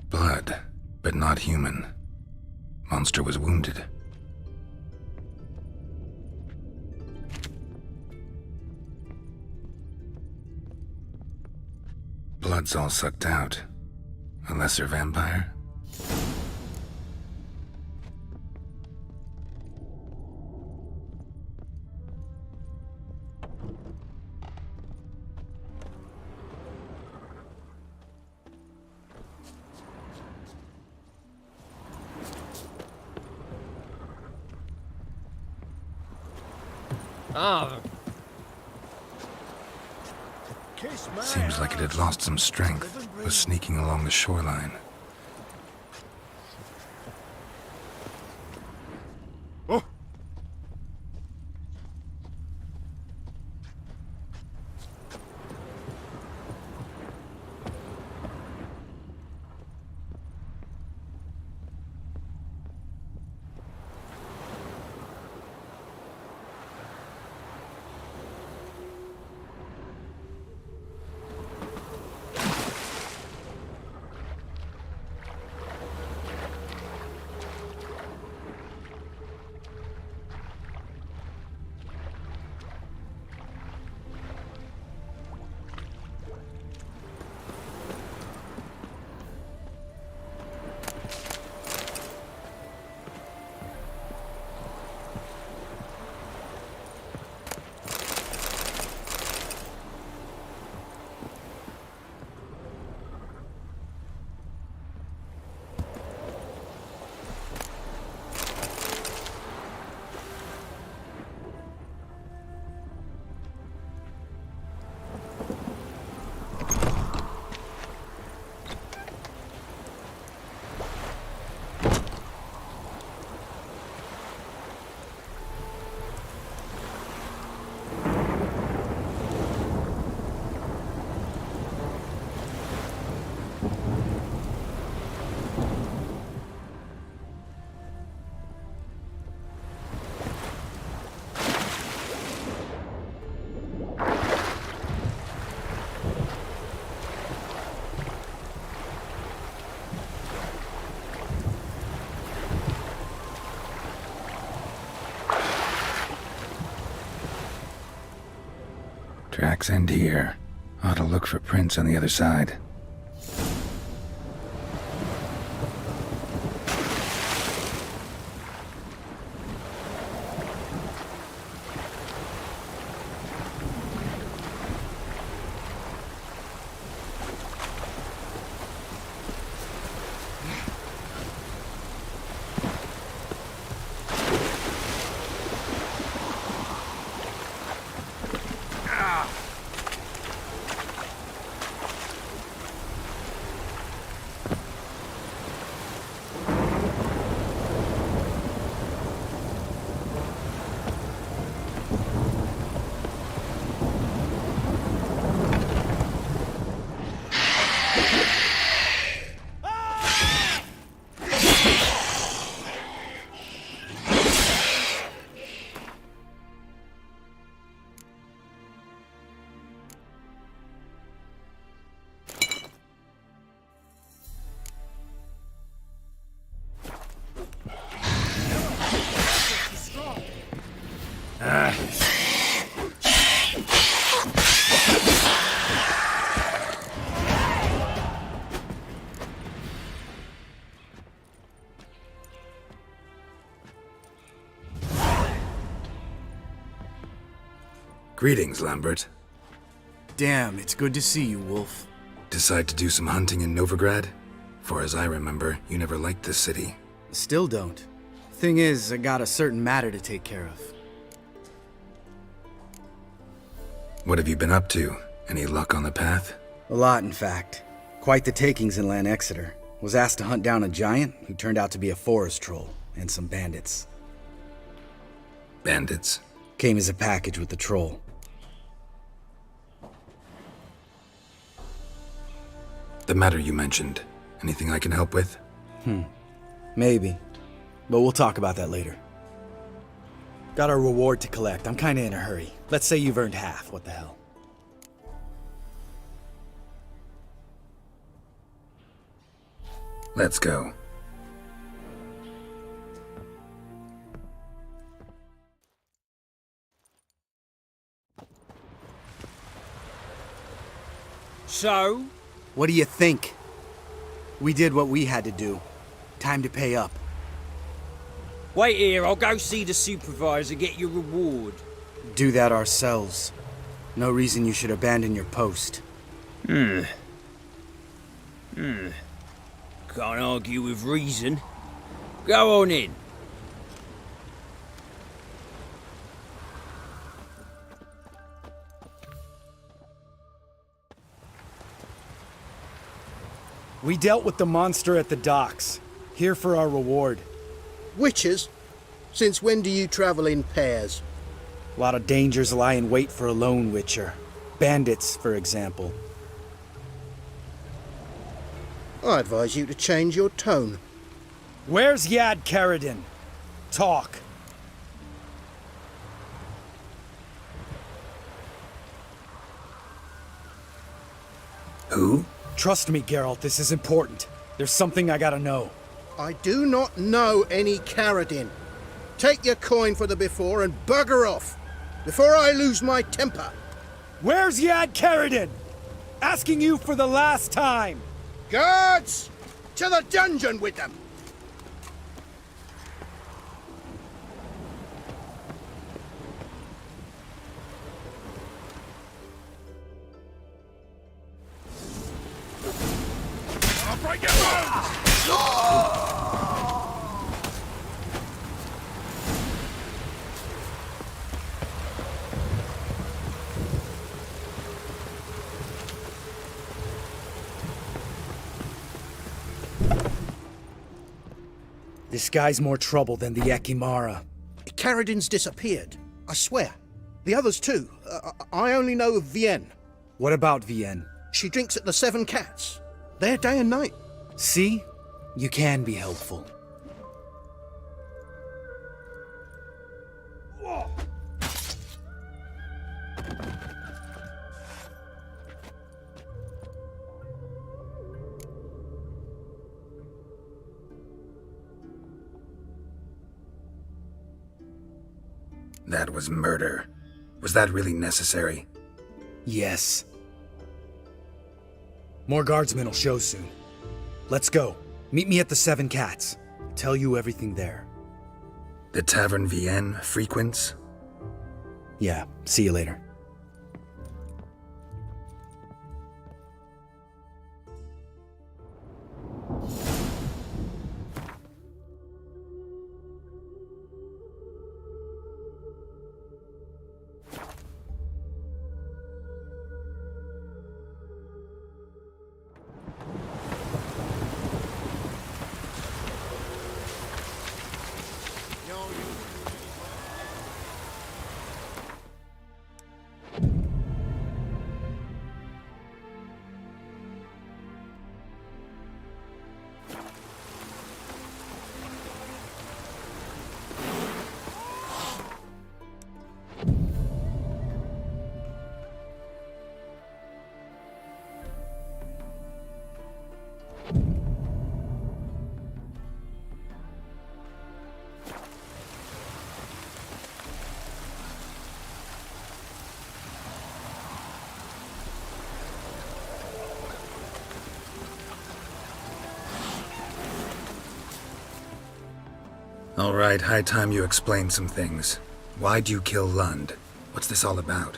Blood, but not human. Monster was wounded. Blood's all sucked out. A lesser vampire? Seems like it had lost some strength, was sneaking along the shoreline. tracks end here. Ought to look for prints on the other side. Greetings, Lambert.
Damn, it's good to see you, Wolf.
Decide to do some hunting in Novigrad? For as I remember, you never liked this city.
Still don't. Thing is, I got a certain matter to take care of.
What have you been up to? Any luck on the path?
A lot, in fact. Quite the takings in Lan Exeter. Was asked to hunt down a giant who turned out to be a forest troll, and some bandits.
Bandits?
Came as a package with the troll.
The matter you mentioned. Anything I can help with?
Maybe. But we'll talk about that later. Got a reward to collect. I'm kinda in a hurry. Let's say you've earned half. What the hell?
Let's go.
So?
What do you think? We did what we had to do. Time to pay up.
Wait here, I'll go see the supervisor, get your reward.
Do that ourselves. No reason you should abandon your post.
Can't argue with reason. Go on in.
We dealt with the monster at the docks. Here for our reward.
Witches? Since when do you travel in pairs?
A lot of dangers lie in wait for a lone witcher. Bandits, for example.
I advise you to change your tone.
Where's Yad Karadin? Talk.
Who?
Trust me, Geralt, this is important. There's something I gotta know.
I do not know any Karadin. Take your coin for the before and bugger off, before I lose my temper.
Where's Yad Karadin? Asking you for the last time.
Guards! To the dungeon with them!
I'll break your bones!
This guy's more trouble than the Ekimara.
Karadin's disappeared, I swear. The others too. I only know of Vienne.
What about Vienne?
She drinks at the Seven Cats. There day and night.
See? You can be helpful.
That was murder. Was that really necessary?
Yes. More guardsmen will show soon. Let's go. Meet me at the Seven Cats. Tell you everything there.
The Tavern Vienne frequents?
Yeah, see you later.
All right, high time you explain some things. Why'd you kill Lund? What's this all about?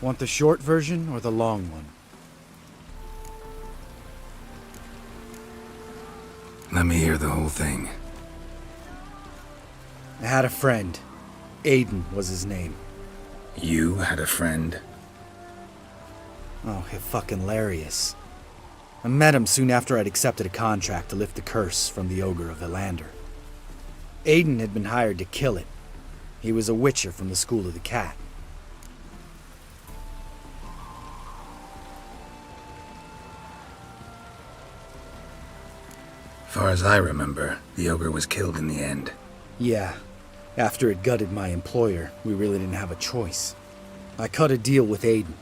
Want the short version or the long one?
Let me hear the whole thing.
I had a friend. Aiden was his name.
You had a friend?
Oh, fucking hilarious. I met him soon after I'd accepted a contract to lift the curse from the Ogre of Elander. Aiden had been hired to kill it. He was a witcher from the School of the Cat.
Far as I remember, the Ogre was killed in the end.
Yeah. After it gutted my employer, we really didn't have a choice. I cut a deal with Aiden.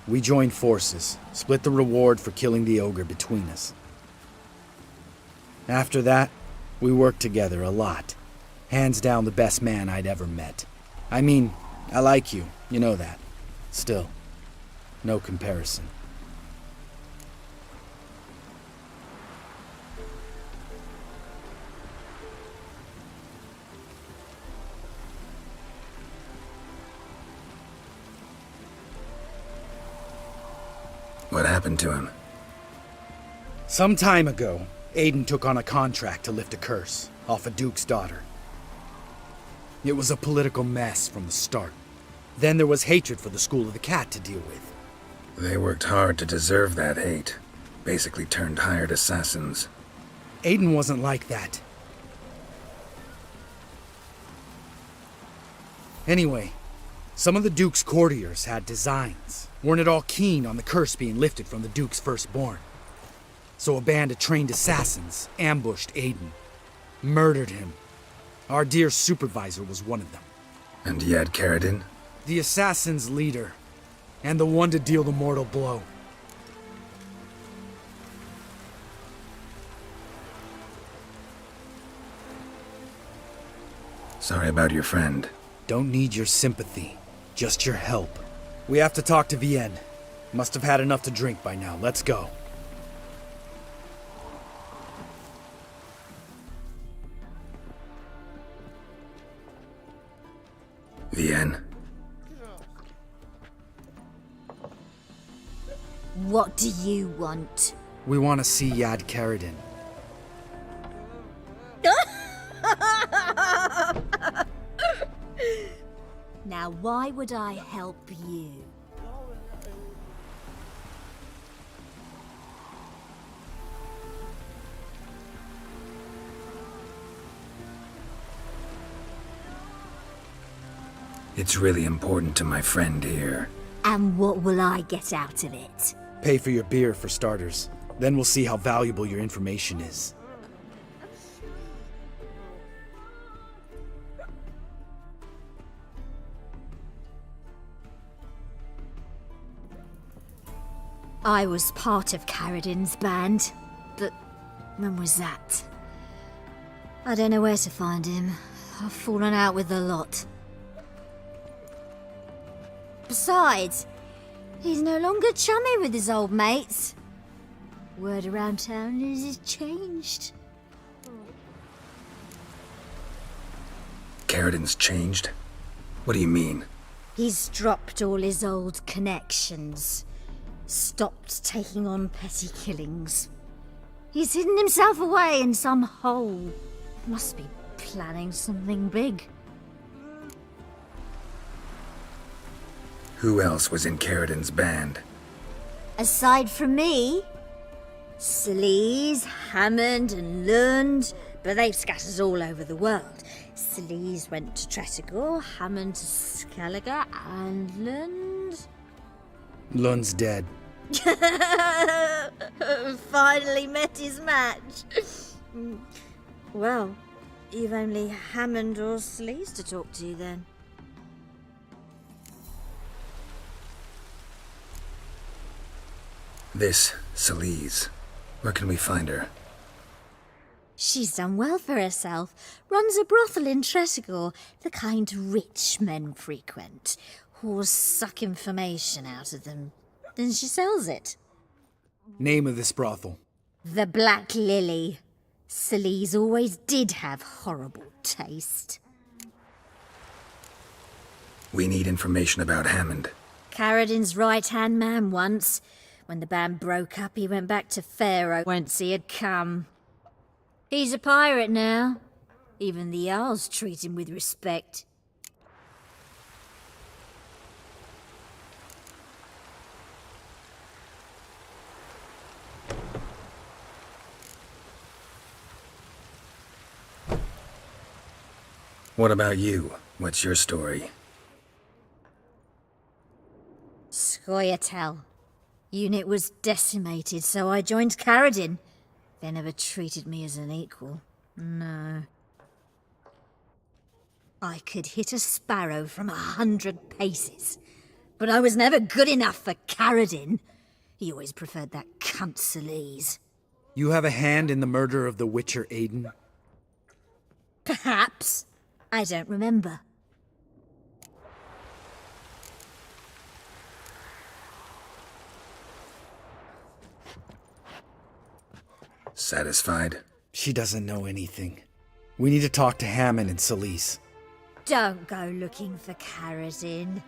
We joined forces, split the reward for killing the Ogre between us. After that, we worked together a lot. Hands down the best man I'd ever met. I mean, I like you, you know that. Still, no comparison.
What happened to him?
Some time ago, Aiden took on a contract to lift a curse off a duke's daughter. It was a political mess from the start. Then there was hatred for the School of the Cat to deal with.
They worked hard to deserve that hate. Basically turned hired assassins.
Aiden wasn't like that. Anyway, some of the Duke's courtiers had designs. Weren't at all keen on the curse being lifted from the Duke's firstborn. So a band of trained assassins ambushed Aiden. Murdered him. Our dear supervisor was one of them.
And Yad Karadin?
The assassin's leader. And the one to deal the mortal blow.
Sorry about your friend.
Don't need your sympathy. Just your help. We have to talk to Vienne. Must have had enough to drink by now. Let's go.
Vienne?
What do you want?
We want to see Yad Karadin.
Now, why would I help you?
It's really important to my friend here.
And what will I get out of it?
Pay for your beer, for starters. Then we'll see how valuable your information is.
I was part of Karadin's band, but when was that? I don't know where to find him. I've fallen out with the lot. Besides, he's no longer chummy with his old mates. Word around town is he's changed.
Carradin's changed? What do you mean?
He's dropped all his old connections. Stopped taking on petty killings. He's hidden himself away in some hole. Must be planning something big.
Who else was in Carradin's band?
Aside from me, Sleaze, Hammond and Lund, but they've scattered all over the world. Sleaze went to Tretigor, Hammond to Skellige, and Lund...
Lund's dead.
Finally met his match. Well, you've only Hammond or Sleaze to talk to then.
This Sleaze. Where can we find her?
She's done well for herself. Runs a brothel in Tretigor, the kind rich men frequent. Whores suck information out of them. Then she sells it.
Name of this brothel?
The Black Lily. Sleaze always did have horrible taste.
We need information about Hammond.
Carradin's right-hand man once. When the band broke up, he went back to Pharaoh whence he had come. He's a pirate now. Even the Jarls treat him with respect.
What about you? What's your story?
Scoia'tael. Unit was decimated, so I joined Carradin. They never treated me as an equal. No. I could hit a sparrow from 100 paces, but I was never good enough for Carradin. He always preferred that cunt Sleaze.
You have a hand in the murder of the Witcher Aiden?
Perhaps. I don't remember.
Satisfied?
She doesn't know anything. We need to talk to Hammond and Sleaze.
Don't go looking for Carradin.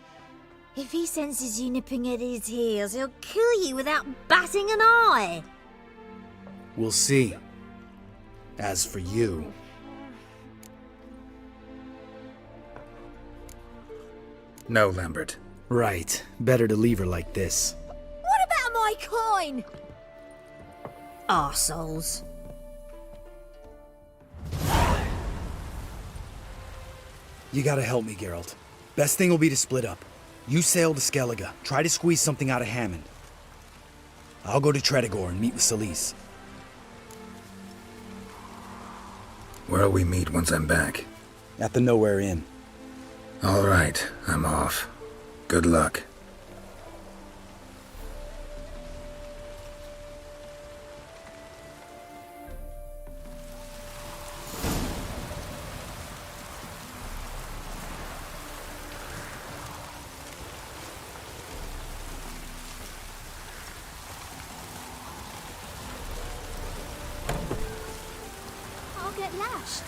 If he senses you nipping at his heels, he'll kill you without batting an eye.
We'll see. As for you...
No, Lambert.
Right. Better to leave her like this.
What about my coin? Arseholes.
You gotta help me, Geralt. Best thing will be to split up. You sail to Skellige. Try to squeeze something out of Hammond. I'll go to Tretigor and meet with Sleaze.
Where'll we meet once I'm back?
At the Nowhere Inn.
All right, I'm off. Good luck.
I'll get lashed.